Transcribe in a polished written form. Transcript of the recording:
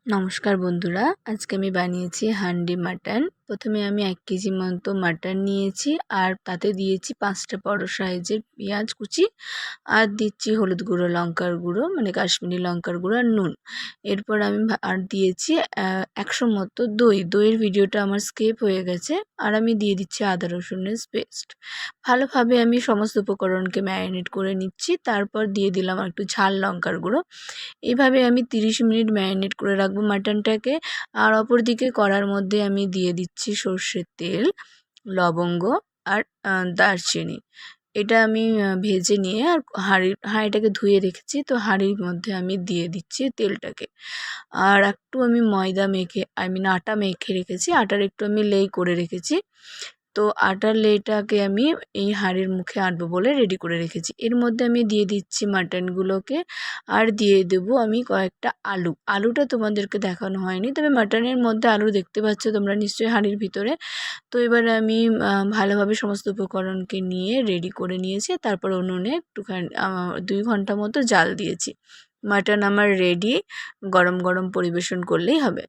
নমস্কার বন্ধুরা, আজকে আমি বানিয়েছি হান্ডি মাটন। প্রথমে আমি 1 কেজি মতো মাটন নিয়েছি আর তাতে দিয়েছি 5টা বড় সাইজের পেঁয়াজ কুচি আর দিচ্ছি হলুদ গুঁড়ো, লঙ্কার গুঁড়ো মানে কাশ্মীরি লঙ্কার গুঁড়ো আর নুন। এরপর আমি আর দিয়েছি 100 মতো দই। দইয়ের ভিডিওটা আমার স্কিপ হয়ে গেছে। আর আমি দিয়ে দিচ্ছি আদা রসুনের পেস্ট। ভালোভাবে আমি সমস্ত উপকরণকে ম্যারিনেট করে নিচ্ছি। তারপর দিয়ে দিলাম একটু ঝাল লঙ্কার গুঁড়ো। এভাবে আমি 30 মিনিট ম্যারিনেট করে রাখবো মাটনটাকে। আর অপরদিকে কড়ার মধ্যে আমি দিয়ে দিচ্ছি সর্ষের তেল, লবঙ্গ আর দারচিনি। এটা আমি ভেজে নিয়ে আর হাঁড়িটাকে ধুয়ে রেখেছি, তো হাঁড়ির মধ্যে আমি দিয়ে দিচ্ছি তেলটাকে। আর একটু আমি ময়দা মেখে আটা মেখে রেখেছি, আটার একটু আমি লেই করে রেখেছি। তো আটার লেইটাকে আমি এই হাঁড়ির মুখে আঁটবো বলে রেডি করে রেখেছি। এর মধ্যে আমি দিয়ে দিচ্ছি মাটনগুলোকে আর দিয়ে দেবো আমি কয়েকটা আলু। আলুটা তোমাদেরকে দেখানো হয়নি, তবে মাটনের মধ্যে আলু দেখতে পাচ্ছ তোমরা নিশ্চয়ই হাঁড়ির ভিতরে। তো এবার আমি ভালোভাবে সমস্ত উপকরণকে নিয়ে রেডি করে নিয়েছি। তারপর উনুনে একটুখানি 2 ঘন্টা মতো জাল দিয়েছি। মাটন আমার রেডি, গরম গরম পরিবেশন করলেই হবে।